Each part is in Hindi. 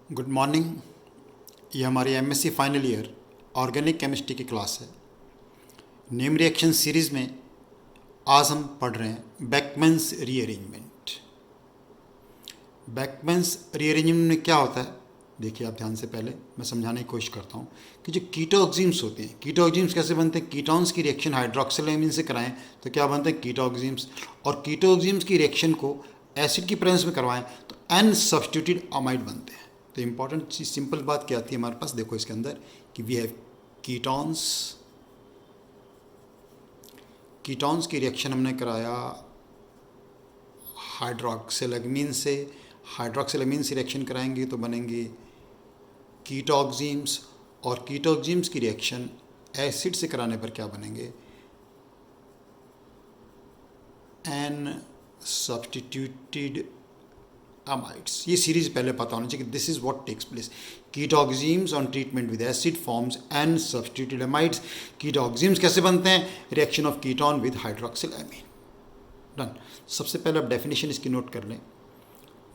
Good morning. ये हमारी MSc final year organic chemistry की क्लास है। नेम रिएक्शन सीरीज़ में आज हम पढ़ रहे हैं बेकमैन्स रीअरेंजमेंट। बेकमैन्स रीअरेंजमेंट में क्या होता है, देखिए आप ध्यान से। पहले मैं समझाने की कोशिश करता हूँ कि जो कीटोएंजाइम्स होते हैं, कीटोएंजाइम्स कैसे बनते हैं। कीटोन्स की रिएक्शन हाइड्रोक्सिलामीन से कराएं तो क्या बनते हैं, कीटोएंजाइम्स। और कीटोएंजाइम्स की रिएक्शन को एसिड की प्रेजेंस में करवाएं तो एन सब्स्टिट्यूटेड अमाइड बनते हैं। तो इंपॉर्टेंट चीज, सिंपल बात क्या आती है हमारे पास, देखो इसके अंदर कि वी हैव कीटोन्स। कीटोन्स की रिएक्शन हमने कराया हाइड्रोक्सिलामीन से। हाइड्रोक्सिलामीन से रिएक्शन कराएंगे तो बनेंगे कीटोएंजाइम्स। और कीटोएंजाइम्स की रिएक्शन एसिड से कराने पर क्या बनेंगे, एन सब्स्टिट्यूटेड अमाइड्स। ये सीरीज पहले पता होना चाहिए कि this is what takes place. Ketoximes on treatment with acid forms N substituted amides. Ketoximes कैसे बनते हैं, reaction of ketone with hydroxylamine. Done. सबसे पहले आप डेफिनेशन इसकी नोट कर लें,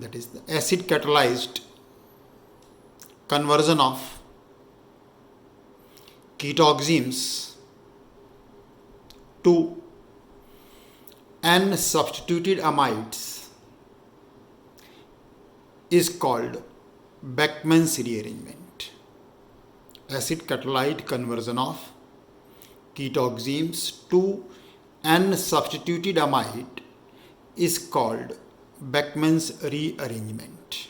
that is the acid catalysed conversion of ketoximes to N substituted amides is called Beckmann's rearrangement. Acid catalyzed conversion of ketoenzymes to an substituted amide is called Beckmann's rearrangement.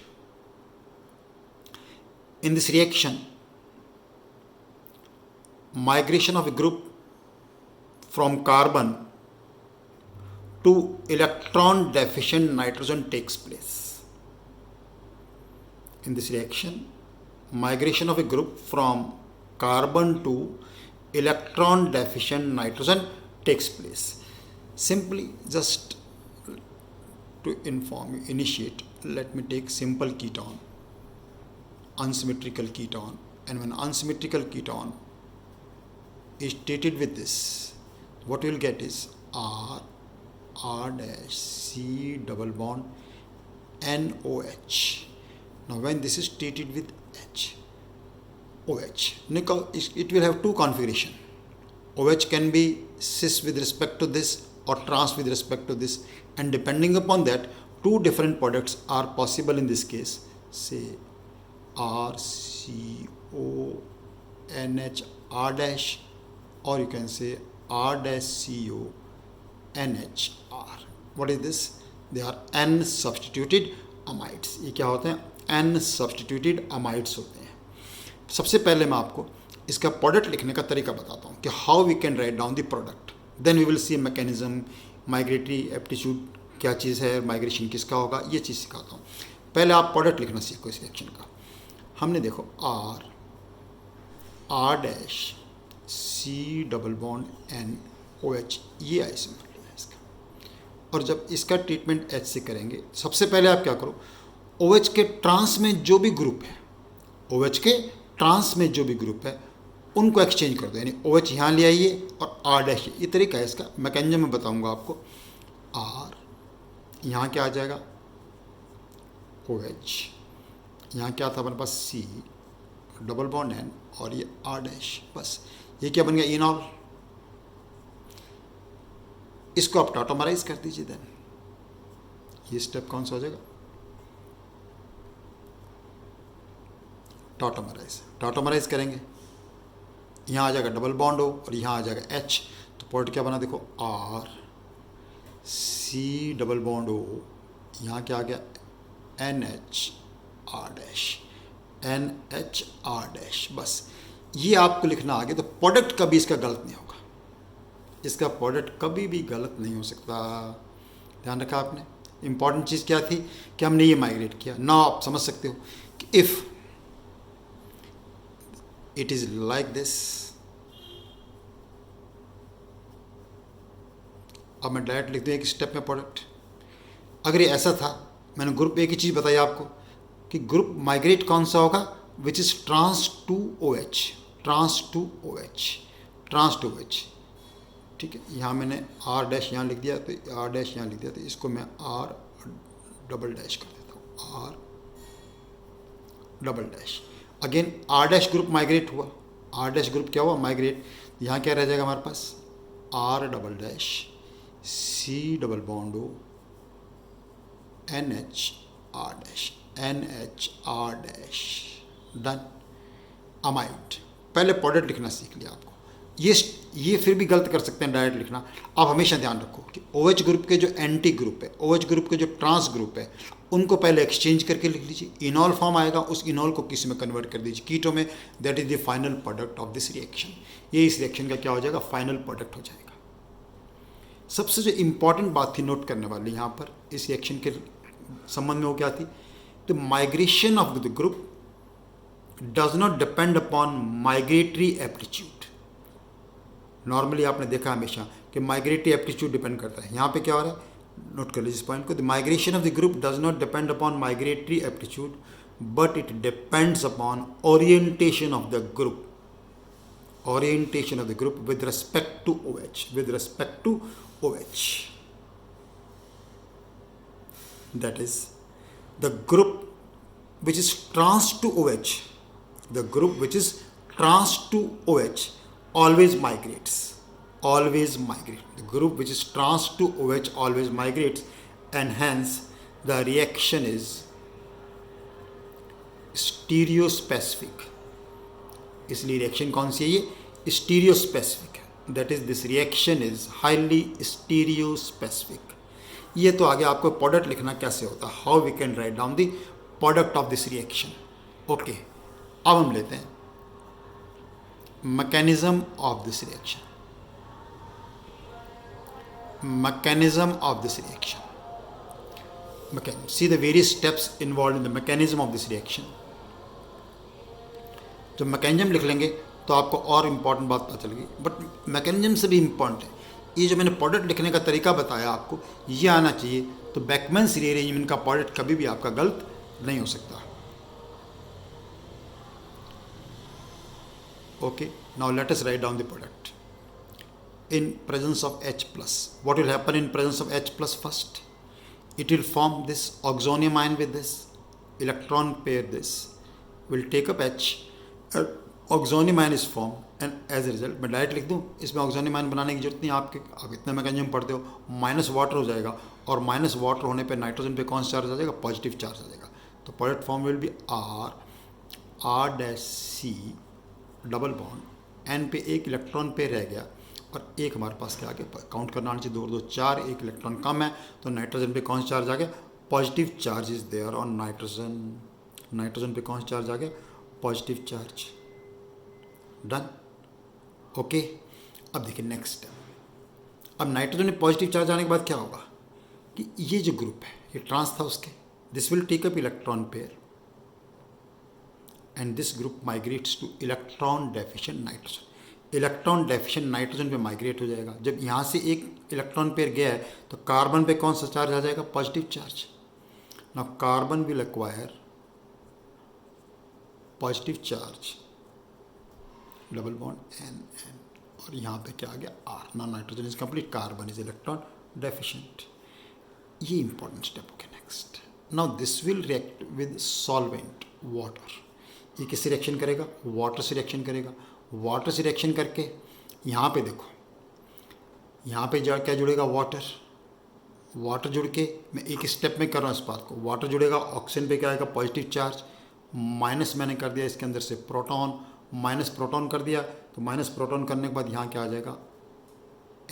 In this reaction, migration of a group from carbon to electron deficient nitrogen takes place. In this reaction, migration of a group from carbon to electron deficient nitrogen takes place. Simply just to inform you, initiate, let me take simple ketone, unsymmetrical ketone, and when unsymmetrical ketone is treated with this, what you will get is R dash C double bond NOH. Now when this is treated with OH, it will have two configuration. OH can be cis with respect to this or trans with respect to this, and depending upon that, two different products are possible in this case. Say RCONH R dash, or you can say R dash CONH R. What is this? They are N substituted amides. ये क्या होते हैं, एन सब्स्टिट्यूटेड अमाइड्स होते हैं। सबसे पहले मैं आपको इसका प्रोडक्ट लिखने का तरीका बताता हूँ कि how we can write down the product, then we will see mechanism, migratory aptitude क्या चीज़ है, माइग्रेशन किसका होगा, ये चीज़ सिखाता हूँ। पहले आप प्रोडक्ट लिखना सीखो इस रिएक्शन का। हमने देखो R dash C double bond NOH, ये आइसोमर है इसका। और जब इसका ट्रीटमेंट H से करेंगे, सबसे पहले आप क्या करो, OH के ट्रांस में जो भी ग्रुप है, OH के ट्रांस में जो भी ग्रुप है उनको एक्सचेंज कर दो, यानी OH यहाँ ले आइए और R डैश। ये तरीका है इसका, मैकेनिज्म में बताऊंगा आपको। R यहाँ क्या आ जाएगा, OH यहाँ क्या था हमारे पास, C डबल बॉन्ड N और ये R डैश। बस ये क्या बन गया, इनॉल। इसको आप टॉटोमराइज कर दीजिए। देन ये स्टेप कौन सा हो जाएगा, टॉटोमराइज करेंगे। यहाँ आ जाएगा डबल बॉन्ड हो और यहाँ आ जाएगा H, तो पॉइंट क्या बना देखो, R C डबल बॉन्ड हो, यहाँ क्या आ गया, NH R dash, NH R dash. बस ये आपको लिखना आ गया। तो प्रोडक्ट कभी इसका गलत नहीं होगा, इसका प्रोडक्ट कभी भी गलत नहीं हो सकता। ध्यान रखा आपने। इंपॉर्टेंट चीज़ क्या थी कि हमने ये माइग्रेट किया ना। आप समझ सकते हो कि if it is like this, अब मैं डायरेक्ट लिख दूँ एक स्टेप में प्रोडक्ट। अगर ये ऐसा था, मैंने ग्रुप एक ही चीज़ बताई आपको कि ग्रुप माइग्रेट कौन सा होगा, which is trans to OH, trans to OH। ठीक है, यहाँ मैंने R डैश यहाँ लिख दिया, तो R डैश यहाँ लिख दिया, तो इसको मैं R डबल डैश कर देता हूँ, R double dash, again R dash group migrate हुआ, आर डैश ग्रुप क्या हुआ, माइग्रेट, यहाँ क्या रह जाएगा हमारे पास, R double dash C double bond O N H R dash, N H R dash, done. Amide, पहले प्रोडक्ट लिखना सीख लिया आपको, ये फिर भी गलत कर सकते हैं डायरेक्ट लिखना। आप हमेशा ध्यान रखो कि OH ग्रुप के जो एंटी ग्रुप है, OH ग्रुप के जो ट्रांस ग्रुप है, उनको पहले एक्सचेंज करके लिख लीजिए, इनॉल फॉर्म आएगा, उस इनॉल को किसी में कन्वर्ट कर दीजिए कीटो में, that is the final product of this reaction. ये इस रिएक्शन का क्या हो जाएगा, फाइनल प्रोडक्ट हो जाएगा। सबसे जो इंपॉर्टेंट बात थी नोट करने वाली यहाँ पर इस रिएक्शन के संबंध में, वो क्या थी, the migration of the group does not depend upon migratory aptitude. Normally आपने देखा हमेशा कि माइग्रेटरी एप्टीट्यूड डिपेंड करता है, यहाँ पे क्या हो रहा है, नोट कर लीजिए इस पॉइंट को, the migration of the group does not depend upon migratory aptitude but it depends upon orientation of the group, orientation of the group with respect to OH, with respect to OH. That is, the group which is trans to OH, the group which is trans to OH always migrates, always migrate. The group which is trans to OH always migrates, and hence the reaction is stereospecific. इसलिए रिएक्शन कौन सी है, ये स्टीरियोस्पेसिफिक है, that is this reaction is highly stereospecific. ये तो आगे आपको प्रोडक्ट लिखना कैसे होता है, how we can write down the product of this reaction. Okay, अब हम लेते हैं mechanism of this reaction, mechanism of this reaction, see the various steps involve in the mechanism of this reaction. जब मैकेनिज्म लिख लेंगे तो आपको और इम्पॉर्टेंट बात पता चलेगी, बट मैकेनिज्म से भी इम्पॉर्टेंट है ये जो मैंने प्रोडक्ट लिखने का तरीका बताया आपको, ये आना चाहिए, तो बैकमैन्स रीअरेंजमेंट का प्रोडक्ट कभी भी आपका गलत नहीं हो सकता। Okay, now let us right down the product in presence of H plus. What will happen in presence of H plus first? It will form this oxonium ion with this electron pair, this will take up H, oxonium ion is formed and as a result मैं डायरेक्ट लिख दूँ, इसमें oxonium ion बनाने की जरूरत नहीं आपके, आप इतना मैकेनिज्म पढ़ते हो, माइनस वाटर हो जाएगा और माइनस वाटर होने पे नाइट्रोजन पे कौन सा चार्ज आ जाएगा, पॉजिटिव चार्ज आ जाएगा, तो product form will be R dash C double bond N पे एक इलेक्ट्रॉन पे रह गया और एक हमारे पास क्या आ गया, काउंट करना आना चाहिए, 2 2 4, एक इलेक्ट्रॉन कम है तो नाइट्रोजन पे कौन सा चार्ज आ गया, positive charge is there on nitrogen, nitrogen पे कौन सा चार्ज आ गया, पॉजिटिव चार्ज, डन। ओके, अब देखिए नेक्स्ट स्टेप, अब नाइट्रोजन में पॉजिटिव चार्ज आने के बाद क्या होगा कि ये जो ग्रुप है ये ट्रांस था उसके, this will take up electron pair and this group migrates to electron deficient nitrogen, electron deficient nitrogen पे माइग्रेट हो जाएगा। जब यहाँ से एक इलेक्ट्रॉन पेयर गया है तो कार्बन पे कौन सा चार्ज आ जाएगा, पॉजिटिव चार्ज, ना carbon will acquire positive charge double bond N N, और यहाँ पे क्या आ गया आर, ना nitrogen is complete, carbon is electron deficient. ये इंपॉर्टेंट स्टेप हो गया। Next, now this will react with solvent water, ये किससे रिएक्शन करेगा, वाटर से रिएक्शन करेगा, वाटर से रिएक्शन करके यहाँ पे देखो, यहाँ पे क्या जुड़ेगा, वाटर, वाटर जुड़ के मैं एक स्टेप में कर रहा हूँ इस बात को, वाटर जुड़ेगा, ऑक्सीजन पे क्या आएगा, पॉजिटिव चार्ज, माइनस मैंने कर दिया इसके अंदर से प्रोटॉन, माइनस प्रोटॉन कर दिया, तो माइनस प्रोटॉन करने के बाद यहाँ क्या आ जाएगा,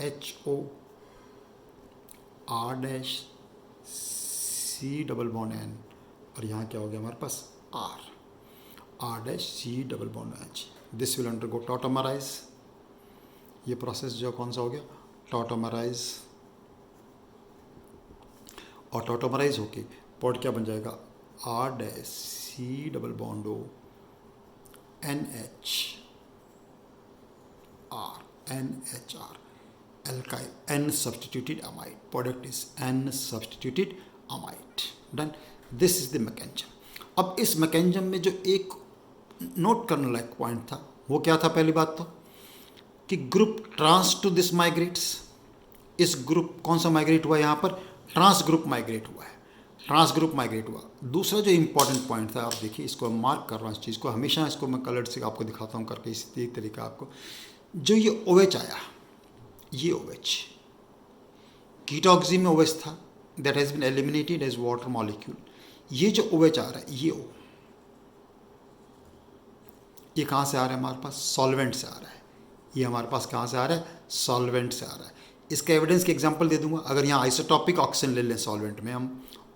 HO R dash C double bond N, और यहाँ क्या हो गया हमारे पास R dash C double bond H, this will undergo tautomerise, ये प्रोसेस जो कौन सा हो गया, टॉटोमराइज, और टॉटोमराइज होके पॉड क्या बन जाएगा, R dash C double bond O NH R alkyl N substituted amide, product is N substituted amide, done. This is the mechanism. अब इस मैकेनिज्म में जो एक नोट करने लायक पॉइंट था वो क्या था, पहली बात तो कि group trans to this migrates, इस ग्रुप कौन सा माइग्रेट हुआ, यहाँ पर ट्रांस ग्रुप माइग्रेट हुआ है, ट्रांस ग्रुप माइग्रेट हुआ। दूसरा जो इंपॉर्टेंट पॉइंट था, आप देखिए इसको मैं मार्क कर रहा हूँ, इस चीज़ को हमेशा इसको मैं कलर से आपको दिखाता हूँ करके, इसी तरीका आपको जो ये OH आया, ये OH कीटोक्सी में OH था, that has been eliminated as water molecule. ये जो OH आ रहा है, ये O, ये कहाँ से आ रहा है हमारे पास? सॉल्वेंट से आ रहा है। ये हमारे पास कहाँ से आ रहा है? सॉल्वेंट से आ रहा है। इसका एविडेंस की एग्जांपल दे दूंगा। अगर यहाँ आइसोटॉपिक ऑक्सीजन ले लें, सॉल्वेंट में हम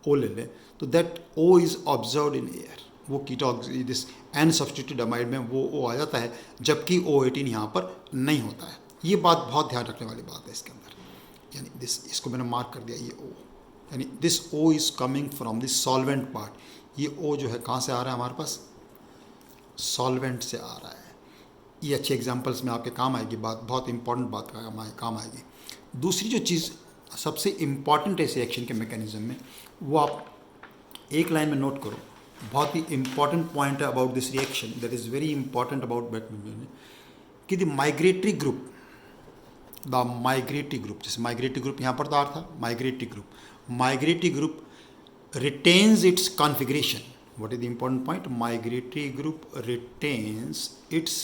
O ले लें, तो that O is observed in air. वो कीटोक्सी दिस एन सब्स्टिट्यूटेड अमाइड में वो O आ जाता है, जबकि O18 यहाँ पर नहीं होता है। ये बात बहुत ध्यान रखने वाली बात है इसके अंदर। यानी दिस, इसको मैंने मार्क कर दिया, ये O, यानी this O is coming from this solvent part. ये O जो है कहाँ से आ रहा है हमारे पास? सॉल्वेंट से आ रहा है। ये अच्छे एग्जांपल्स में आपके काम आएगी, बात बहुत इंपॉर्टेंट बात काम आएगी। दूसरी जो चीज़ सबसे इम्पॉर्टेंट है इस रिएक्शन के मैकेनिज्म में, वो आप एक लाइन में नोट करो, बहुत ही इंपॉर्टेंट पॉइंट है about this reaction, that is very important about badminton, कि द माइग्रेटरी ग्रुप, जैसे माइग्रेटरी ग्रुप यहाँ पर था, migratory group retains its configuration. What is the important point? Migratory group retains its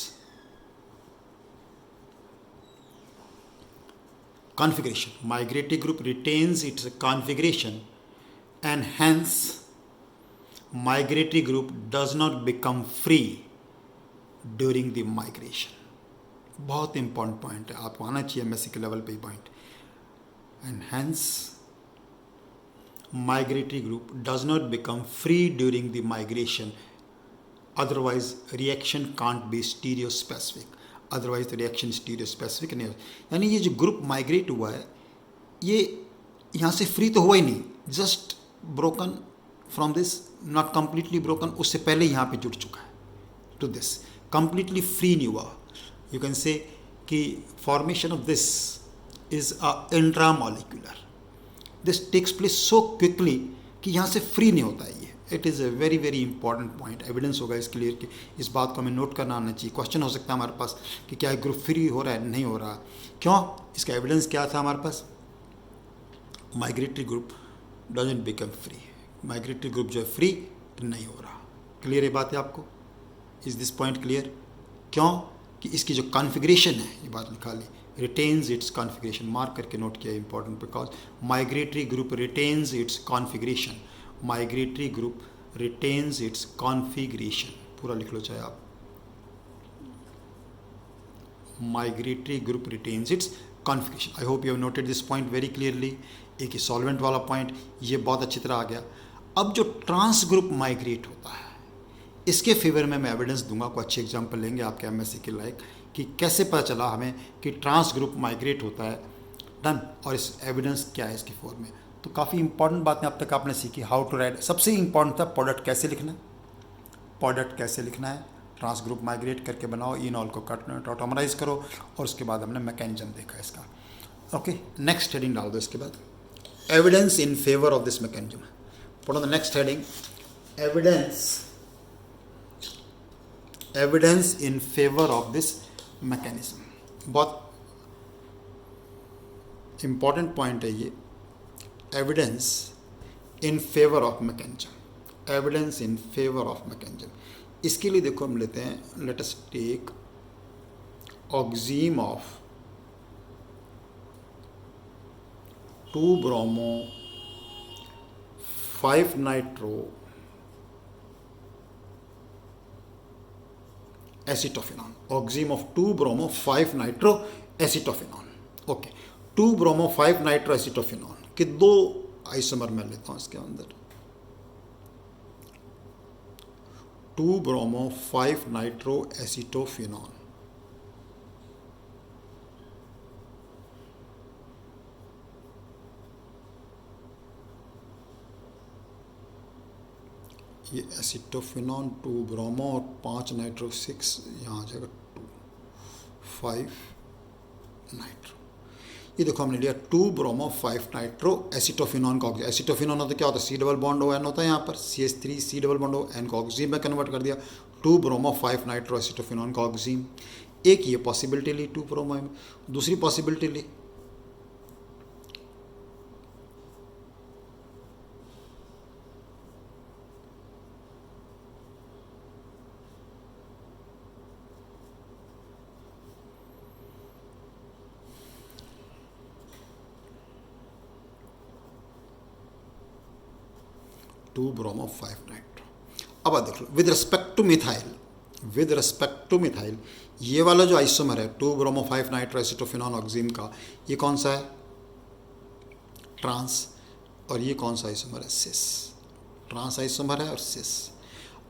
configuration. Migratory group retains its configuration, and hence migratory group does not become free during the migration. बहुत इंपॉर्टेंट पॉइंट है, आपको आना चाहिए एमएससी के लेवल पे ही point. And hence migratory group does not become free during the migration, otherwise reaction can't be stereospecific, otherwise the reaction stereospecific नहीं। यानी ये जो ग्रुप माइग्रेट हुआ है, ये यहाँ से फ्री तो हुआ ही नहीं, just broken from this, not completely broken, उससे पहले यहाँ पे जुड़ चुका है टू दिस, कम्प्लीटली फ्री नहीं हुआ। यू कैन से कि formation of this is a intramolecular, this takes place so quickly कि यहाँ से फ्री नहीं होता है ये। It is a very very important point, evidence होगा इस क्लियर कि इस बात को हमें नोट करना आना चाहिए। क्वेश्चन हो सकता है हमारे पास कि क्या ग्रुप फ्री हो रहा है, नहीं हो रहा, क्यों? इसका एविडेंस क्या था हमारे पास? Migratory group doesn't become free, migratory group जो है फ्री नहीं हो रहा। क्लियर है बात है आपको? Is this point clear? क्यों? कि इसकी जो कॉन्फ़िगरेशन है, ये बात लिखा ली, retains its configuration, मार्क करके नोट किया, important, because migratory group retains its configuration, migratory group retains its configuration, पूरा लिख लो चाहे आप, migratory group retains its configuration। I hope you have noted this point very clearly. एक ही सॉल्वेंट वाला पॉइंट ये बहुत अच्छी तरह आ गया। अब जो ट्रांस ग्रुप माइग्रेट होता है, इसके फेवर में मैं एविडेंस दूंगा, कोई अच्छे एग्जांपल लेंगे आपके एमएससी के लायक, कि कैसे पता चला हमें कि ट्रांस ग्रुप माइग्रेट होता है, डन, और इस एविडेंस क्या है इसकी फॉर्म में। तो काफ़ी इंपॉर्टेंट बातें अब तक आपने सीखी, हाउ टू राइट। सबसे इंपॉर्टेंट था प्रोडक्ट कैसे लिखना है, प्रोडक्ट कैसे लिखना है, ट्रांस ग्रुप माइग्रेट करके बनाओ, इनॉल को कट ऑटोमराइज करो, और उसके बाद हमने मैकेनिज्म देखा इसका। ओके, नेक्स्ट हेडिंग डाल दो इसके बाद, evidence in favour of this mechanism. Put on the next heading, evidence in favour of this mechanism. बहुत इंपॉर्टेंट पॉइंट है ये, evidence in favour of mechanism, evidence in favour of mechanism. इसके लिए देखो हम लेते हैं, let us take oxime of 2 bromo 5 nitro acetophenone, oxime of 2 bromo 5 nitro acetophenone. Okay, 2 bromo 5 nitro acetophenone के 2 आइसोमर मैं लेता हूं इसके अंदर, 2 ब्रोमो 5 नाइट्रो एसिटोफिनॉन, ये एसिटोफिनॉन 2 ब्रोमो और 5 नाइट्रो 6, यहाँ आ जाएगा 2 5 नाइट्रो। ये देखो हमने लिया 2 ब्रोमो 5 नाइट्रो एसिटोफिनॉन का ऑक्सीजन। एसिटोफिनॉन होता क्या होता है? C double bond O N होता है, यहाँ पर CH3 C double bond O N को ऑक्सीजन में कन्वर्ट कर दिया, 2 ब्रोमो 5 नाइट्रो एसिटोफिनॉन का ऑक्सीजन। एक ये पॉसिबिलिटी ली 2 ब्रोमो में, दूसरी पॉसिबिलिटी ली 2 ब्रोमो 5 नाइट्रो। अब देख लो विद रिस्पेक्ट टू मिथाइल ये वाला जो आइसोमर है 2 ब्रोमो 5 नाइट्रो एसिटोफिनॉन ऑक्सीन का, ये कौन सा है? ट्रांस। और ये कौन सा आइसोमर है? सिस। ट्रांस आइसोमर है और सिस।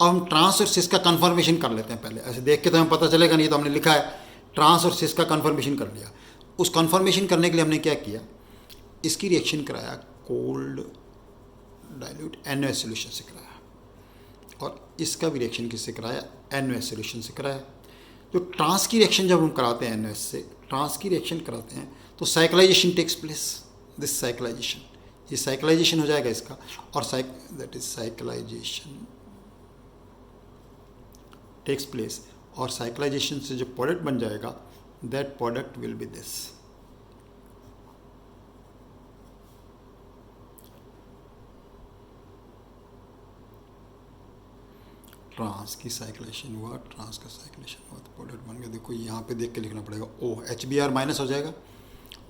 अब हम ट्रांस और सिस का कन्फर्मेशन कर लेते हैं पहले, ऐसे देख के तो हमें पता चलेगा नहीं, तो हमने लिखा है ट्रांस और सिस का कन्फर्मेशन कर लिया। उस कन्फर्मेशन करने के लिए हमने क्या किया, इसकी रिएक्शन कराया कोल्ड डाइल्यूट NaOH सोल्यूशन से कराया, और इसका भी रिएक्शन किससे कराया? NaOH सोल्यूशन से कराया। तो ट्रांस की रिएक्शन जब हम कराते हैं NaOH से, ट्रांस की रिएक्शन कराते हैं तो cyclization takes place, this cyclization, ये साइक्लाइजेशन हो जाएगा इसका, और that is cyclization takes place, और साइक्लाइजेशन से जो प्रोडक्ट बन जाएगा that product will be this. Trans की साइक्लेशन हुआ, ट्रांस का साइक्लेशन हुआ तो प्रोडक्ट बन गया। देखो यहाँ पे देख के लिखना पड़ेगा, ओ HBr माइनस हो जाएगा,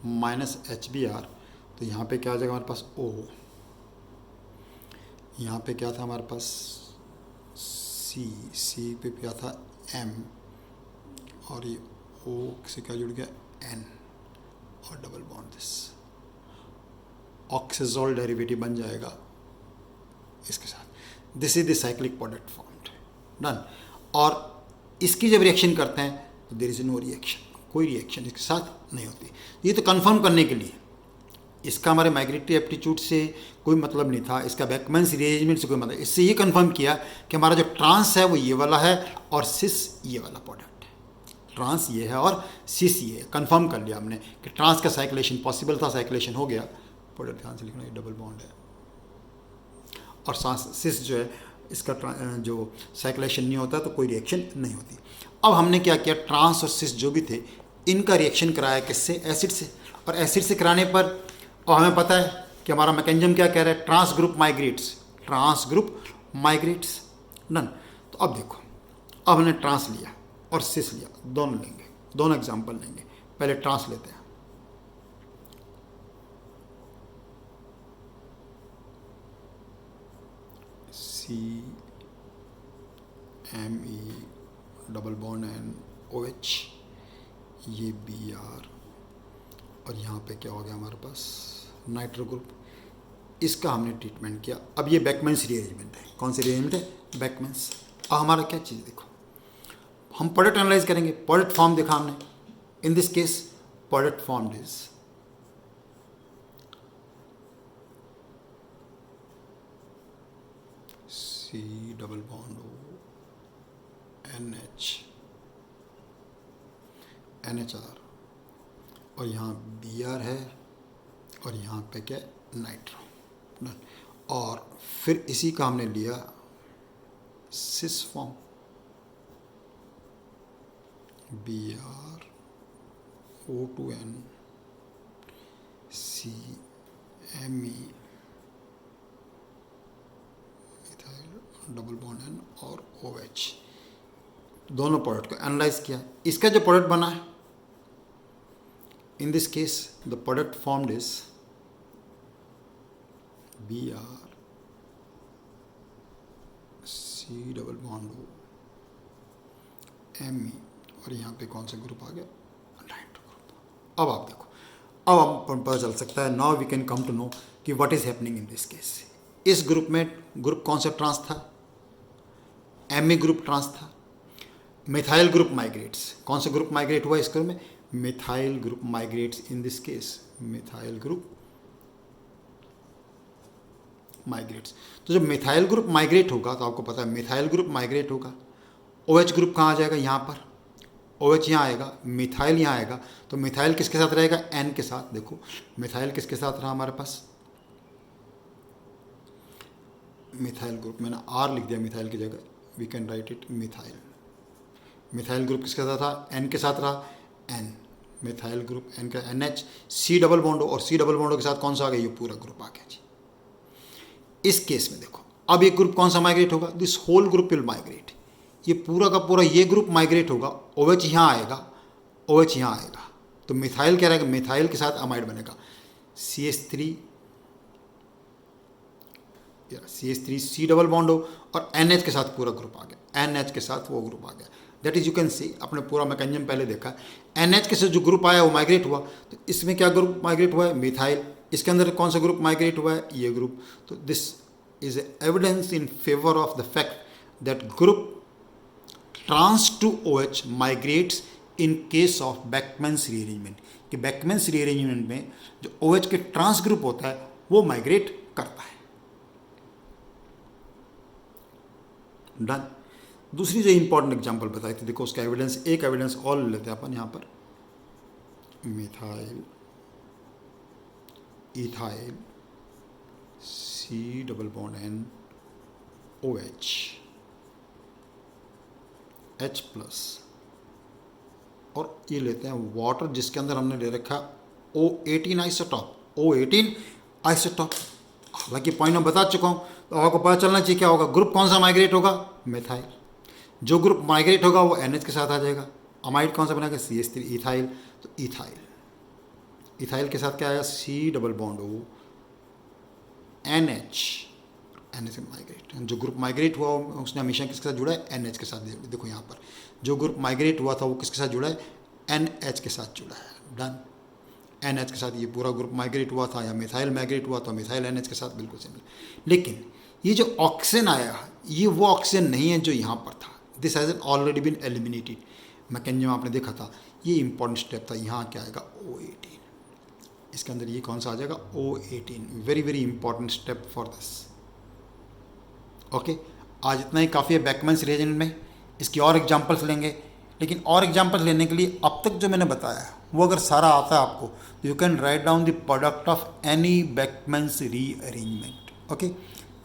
माइनस HBr, तो यहाँ पे क्या आ जाएगा हमारे पास? O। यहाँ पे क्या था हमारे पास? C पे क्या था? M, और ये O से क्या जुड़ गया? N, और डबल बॉन्ड दिस, ऑक्सीजोल डेरिवेटिव बन जाएगा इसके साथ। This is the cyclic product formed, done. और इसकी जब रिएक्शन करते हैं तो देयर इज नो रिएक्शन, कोई रिएक्शन इसके साथ नहीं होती। ये तो कंफर्म करने के लिए, इसका हमारे माइग्रेटरी एप्टीट्यूड से कोई मतलब नहीं था, इसका बैकमैन्स रीअरेंजमेंट से कोई मतलब, इससे ये कंफर्म किया कि हमारा जो ट्रांस है वो ये वाला है और सिस ये वाला प्रोडक्ट है। ट्रांस ये है और सिस ये है, कंफर्म कर लिया हमने कि ट्रांस का साइक्लेशन पॉसिबल था, साइक्लेशन हो गया। प्रोडक्ट ध्यान से लिखना, ये डबल बॉन्ड है, और सिस जो है इसका जो साइक्लेशन नहीं होता तो कोई रिएक्शन नहीं होती। अब हमने क्या किया, ट्रांस और सिस जो भी थे इनका रिएक्शन कराया किससे? एसिड से। और एसिड से कराने पर, और हमें पता है कि हमारा मैकेनिज्म क्या कह रहा है? Trans group migrates, trans group migrates, done. तो अब देखो, अब हमने ट्रांस लिया और सिस लिया, दोनों लेंगे, दोनों एग्जाम्पल लेंगे। पहले ट्रांस लेते हैं, CMe डबल बॉन्ड NOH, ये Br, और यहाँ पे क्या हो गया हमारे पास? Nitro group. इसका हमने ट्रीटमेंट किया। अब ये बैकमैन्स रीअरेंजमेंट है। कौन सी रीअरेंजमेंट है? बैकमैन्स। अब हमारा क्या चीज़ देखो, हम प्रोडक्ट एनालाइज करेंगे। प्रोडक्ट फॉर्म देखा हमने, इन this case product formed is C double bond O NHR, और यहाँ Br है, और यहाँ पे क्या? नाइट्रो। और फिर इसी का हमने लिया cis form, Br O2N CMe double bond N और OH, दोनों प्रोडक्ट को एनालाइज किया। इसका जो प्रोडक्ट बना है, in this case the product formed is Br C double bond O Me, और यहाँ पे कौन सा ग्रुप आ गया? Nitro group. अब आप देखो, अब हम पता चल सकता है, now we can come to know कि what is happening in this case. इस ग्रुप में ग्रुप कौन सा ट्रांस था? Me ग्रुप ट्रांस था। मिथाइल ग्रुप माइग्रेट्स, कौन सा ग्रुप माइग्रेट हुआ इस ग्रुप में? Methyl group migrates in this case, methyl group migrates. तो जब मिथाइल ग्रुप माइग्रेट होगा तो आपको पता है मिथाइल ग्रुप माइग्रेट होगा, OH ग्रुप कहाँ आ जाएगा? यहाँ पर OH यहाँ आएगा, मिथाइल यहाँ आएगा, तो मिथाइल किसके साथ रहेगा? N के साथ। देखो मिथाइल किसके साथ रहा हमारे पास? मिथाइल ग्रुप, मैंने R लिख दिया मिथाइल की जगह, we can write it methyl. Methyl group किसके साथ था? N के साथ रहा, N, मिथाइल ग्रुप N का NH, C डबल बॉन्ड, और C डबल बॉन्ड के साथ कौन सा आ गया? ये पूरा ग्रुप आ गया जी। इस केस में देखो, अब ये ग्रुप कौन सा माइग्रेट होगा? This whole group will migrate, ये पूरा का पूरा ये ग्रुप माइग्रेट होगा। OH यहाँ आएगा, OH यहाँ आएगा, तो मिथाइल क्या रहेगा? मिथाइल के साथ अमाइड बनेगा, CH3, CH3 C double bond हो और NH के साथ पूरा ग्रुप आ गया, NH के साथ वो ग्रुप आ गया। That is you can see, अपने पूरा मैकेनिज्म पहले देखा, NH के साथ जो ग्रुप आया वो माइग्रेट हुआ, तो इसमें क्या ग्रुप माइग्रेट हुआ है, मिथाइल। इसके अंदर कौन सा ग्रुप माइग्रेट हुआ है, ये ग्रुप। तो this is evidence in favour of the fact that group trans to OH migrates in case of Beckmann's rearrangement, कि बैकमैन्स रीअरेंजमेंट में जो OH के ट्रांस ग्रुप होता है वो माइग्रेट करता है। डन। दूसरी जो इंपॉर्टेंट एग्जांपल बताई थी, देखो उसका एविडेंस, एक एविडेंस और लेते हैं अपन यहाँ पर, methyl ethyl C double bond N OH H plus, और ये लेते हैं वाटर जिसके अंदर हमने ले रखा O18 आइसोटॉप, O18 आइसोटॉप। हालांकि पॉइंट मैं बता चुका हूँ, तो आपको पता चलना चाहिए क्या होगा, ग्रुप कौन सा माइग्रेट होगा, मिथाइल। जो ग्रुप माइग्रेट होगा वो NH के साथ आ जाएगा। अमाइड कौन सा बनेगा, CH3 इथाइल। तो इथाइल, इथाइल के साथ क्या आया, C double bond O NH, NH से माइग्रेट। जो ग्रुप माइग्रेट हुआ उसने हमेशा किसके साथ जुड़ा है, NH के साथ। देखो यहाँ पर जो ग्रुप माइग्रेट हुआ था वो किसके साथ जुड़ा है, NH के साथ जुड़ा है। डन। NH के साथ ये पूरा ग्रुप माइग्रेट हुआ था, या मिथाइल माइग्रेट हुआ था, मिथाइल NH के साथ बिल्कुल सिमिलर। लेकिन ये जो ऑक्सीजन आया, ये वो ऑक्सीजन नहीं है जो यहाँ पर था। This has already been eliminated. Mechanism आपने देखा था, ये इंपॉर्टेंट स्टेप था। यहाँ क्या आएगा, O18, इसके अंदर ये कौन सा आ जाएगा, O18। Very very important step for this. Okay, आज इतना ही काफ़ी है बैकमैन्स रीअरेंजमेंट में। इसकी और एग्जांपल्स लेंगे, लेकिन और एग्जांपल्स लेने के लिए अब तक जो मैंने बताया वो अगर सारा आता है आपको, तो you can write down the product of any Beckmann's rearrangement. Okay,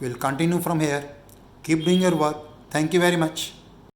will continue from here. Keep doing your work. Thank you very much.